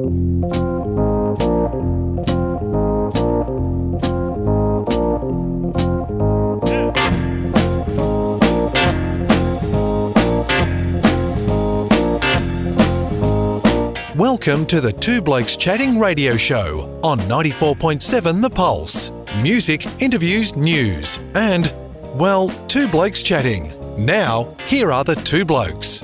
Welcome to the Two Blokes Chatting radio show on 94.7 The Pulse. Music, interviews, news, and, well, Two Blokes Chatting. Now, here are the two blokes.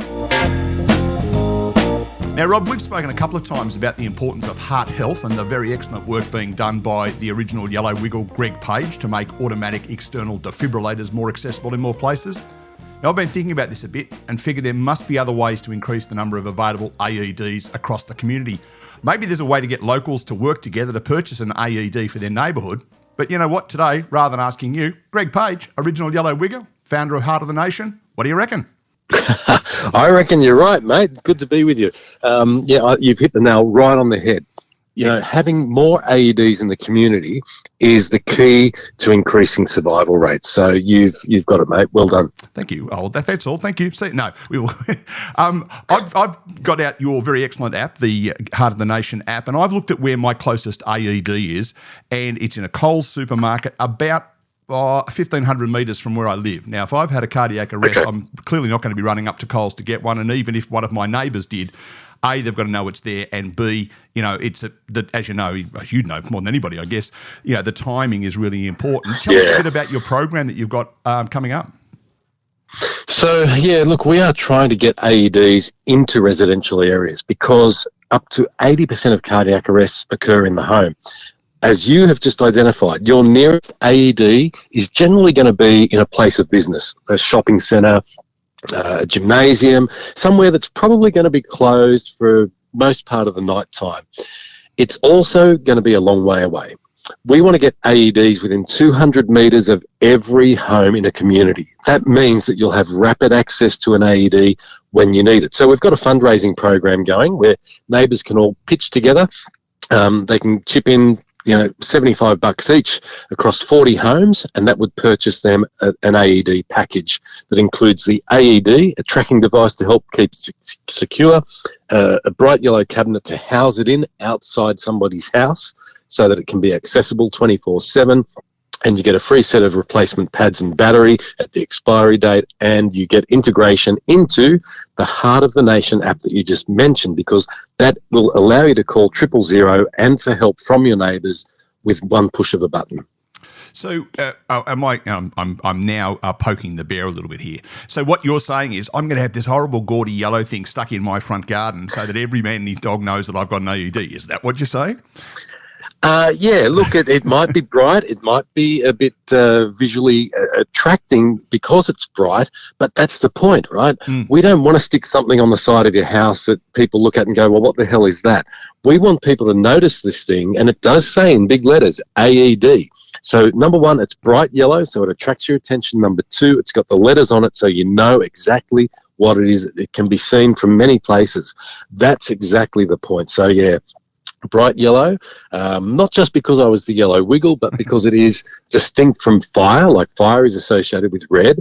Now, Rob, we've spoken a couple of times about the importance of heart health and the very excellent work being done by the original Yellow Wiggle, Greg Page, to make automatic external defibrillators more accessible in more places. Now, I've been thinking about this a bit and figured there must be other ways to increase the number of available AEDs across the community. Maybe there's a way to get locals to work together to purchase an AED for their neighbourhood. But you know what, today, rather than asking you, Greg Page, original Yellow Wiggle, founder of Heart of the Nation, what do you reckon? I reckon you're right, mate. Good to be with you. You've hit the nail right on the head. You know, having more AEDs in the community is the key to increasing survival rates. So you've got it, mate. Well done. Thank you. Oh, that's all. Thank you. See, no, we will. I've got out your very excellent app, the Heart of the Nation app, and I've looked at where my closest AED is, and it's in a Coles supermarket about 1,500 metres from where I live. Now, if I've had a cardiac arrest, okay, I'm clearly not going to be running up to Coles to get one, and even if one of my neighbours did, A, they've got to know it's there, and B, you know, as you know more than anybody, I guess, you know, the timing is really important. Tell us a bit about your program that you've got coming up. So, look, we are trying to get AEDs into residential areas because up to 80% of cardiac arrests occur in the home. As you have just identified, your nearest AED is generally going to be in a place of business, a shopping centre, a gymnasium, somewhere that's probably going to be closed for most part of the night time. It's also going to be a long way away. We want to get AEDs within 200 metres of every home in a community. That means that you'll have rapid access to an AED when you need it. So we've got a fundraising program going where neighbours can all pitch together. They can chip in $75 each across 40 homes, and that would purchase them an AED package that includes the AED, a tracking device to help keep secure, a bright yellow cabinet to house it in outside somebody's house so that it can be accessible 24/7, and you get a free set of replacement pads and battery at the expiry date, and you get integration into the Heart of the Nation app that you just mentioned, because that will allow you to call 000 and for help from your neighbours with one push of a button. So I'm now poking the bear a little bit here. So what you're saying is I'm going to have this horrible gaudy yellow thing stuck in my front garden so that every man and his dog knows that I've got an AED. Is that what you're saying? Look, it might be bright, it might be a bit visually attracting because it's bright, but that's the point, right? We don't want to stick something on the side of your house that people look at and go, well, what the hell is that? We want people to notice this thing, and it does say in big letters, AED. So number one, it's bright yellow, so it attracts your attention. Number two, it's got the letters on it so you know exactly what it is. It can be seen from many places. That's exactly the point. So, bright yellow, not just because I was the Yellow Wiggle, but because it is distinct from fire. Like fire is associated with red.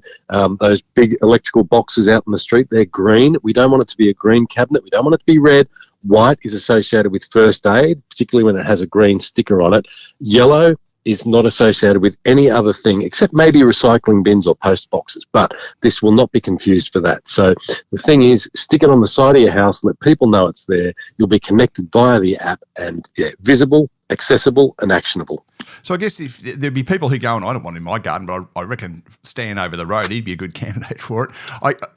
Those big electrical boxes out in the street, they're green. We don't want it to be a green cabinet. We don't want it to be red. White is associated with first aid, particularly when it has a green sticker on it. Yellow is not associated with any other thing except maybe recycling bins or post boxes, but this will not be confused for that. So the thing is, stick it on the side of your house, let people know it's there. You'll be connected via the app and visible, accessible and actionable. So I guess if there'd be people who go, and I don't want it in my garden, but I reckon Stan over the road, he'd be a good candidate for it.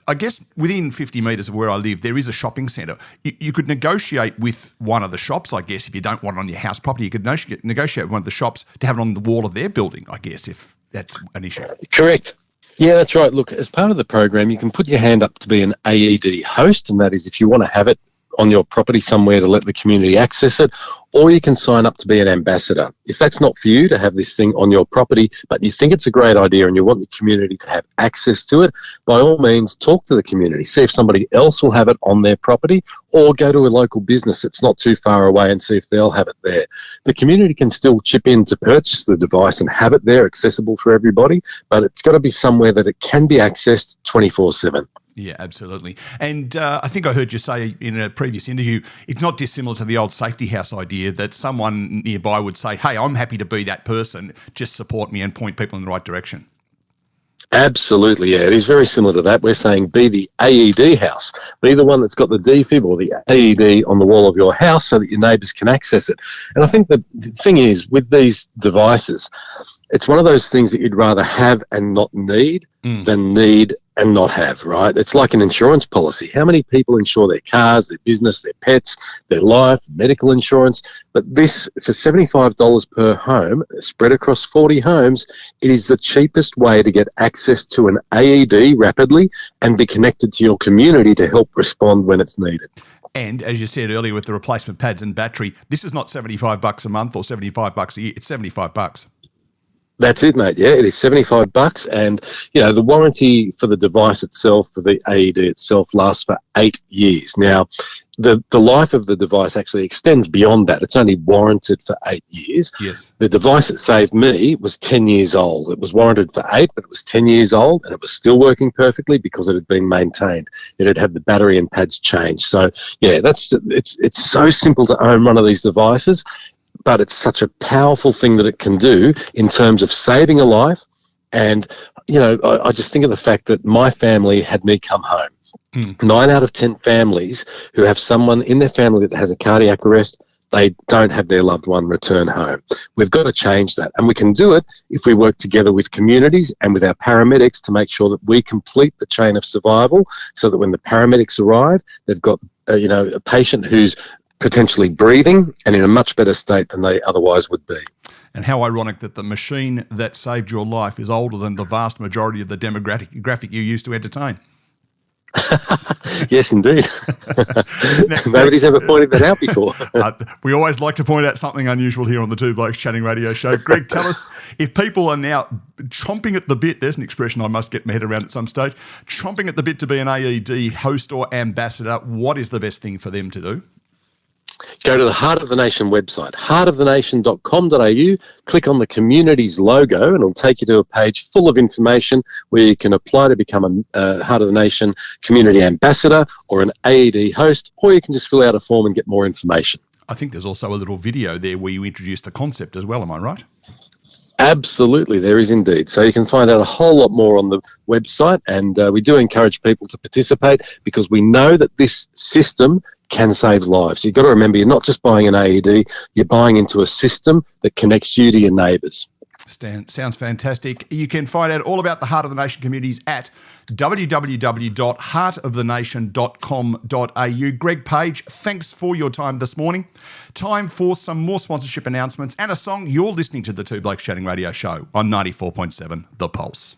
I guess within 50 metres of where I live, there is a shopping centre. You could negotiate with one of the shops, I guess, if you don't want it on your house property. You could negotiate with one of the shops to have it on the wall of their building, I guess, if that's an issue. Correct. Yeah, that's right. Look, as part of the program, you can put your hand up to be an AED host, and that is if you want to have it on your property somewhere to let the community access it, or you can sign up to be an ambassador. If that's not for you to have this thing on your property, but you think it's a great idea and you want the community to have access to it, by all means, talk to the community. See if somebody else will have it on their property, or go to a local business that's not too far away and see if they'll have it there. The community can still chip in to purchase the device and have it there accessible for everybody, but it's got to be somewhere that it can be accessed 24/7. Yeah, absolutely. And I think I heard you say in a previous interview, it's not dissimilar to the old safety house idea that someone nearby would say, hey, I'm happy to be that person, just support me and point people in the right direction. Absolutely, yeah. It is very similar to that. We're saying be the AED house. Be the one that's got the defib or the AED on the wall of your house so that your neighbours can access it. And I think the thing is, with these devices, it's one of those things that you'd rather have and not need than need and not have, right? It's like an insurance policy. How many people insure their cars, their business, their pets, their life, medical insurance? But this, for $75 per home, spread across 40 homes, it is the cheapest way to get access to an AED rapidly and be connected to your community to help respond when it's needed. And as you said earlier with the replacement pads and battery, this is not $75 a month or $75 a year, it's $75. That's it, mate. Yeah, it is $75, and the warranty for the device itself, for the AED itself, lasts for 8 years. Now, the life of the device actually extends beyond that. It's only warranted for 8 years. Yes. The device that saved me was 10 years old. It was warranted for 8, but it was 10 years old, and it was still working perfectly because it had been maintained. It had had the battery and pads changed. So, yeah, it's so simple to own one of these devices. But it's such a powerful thing that it can do in terms of saving a life. And, I just think of the fact that my family had me come home. 9 out of 10 families who have someone in their family that has a cardiac arrest, they don't have their loved one return home. We've got to change that. And we can do it if we work together with communities and with our paramedics to make sure that we complete the chain of survival so that when the paramedics arrive, they've got, a patient who's potentially breathing and in a much better state than they otherwise would be. And how ironic that the machine that saved your life is older than the vast majority of the demographic you used to entertain. Yes, indeed. Nobody's ever pointed that out before. We always like to point out something unusual here on the Two Blokes Chatting radio show. Greg, tell us, if people are now chomping at the bit, there's an expression I must get my head around at some stage, chomping at the bit to be an AED host or ambassador, what is the best thing for them to do? Go to the Heart of the Nation website, heartofthenation.com.au, click on the communities logo, and it'll take you to a page full of information where you can apply to become a Heart of the Nation community ambassador or an AED host, or you can just fill out a form and get more information. I think there's also a little video there where you introduce the concept as well, am I right? Absolutely, there is indeed. So you can find out a whole lot more on the website, and we do encourage people to participate because we know that this system can save lives. You've got to remember, you're not just buying an AED, you're buying into a system that connects you to your neighbours. Sounds fantastic. You can find out all about the Heart of the Nation communities at www.heartofthenation.com.au. Greg Page, thanks for your time this morning. Time for some more sponsorship announcements and a song. You're listening to the Two Blokes Chatting radio show on 94.7 The Pulse.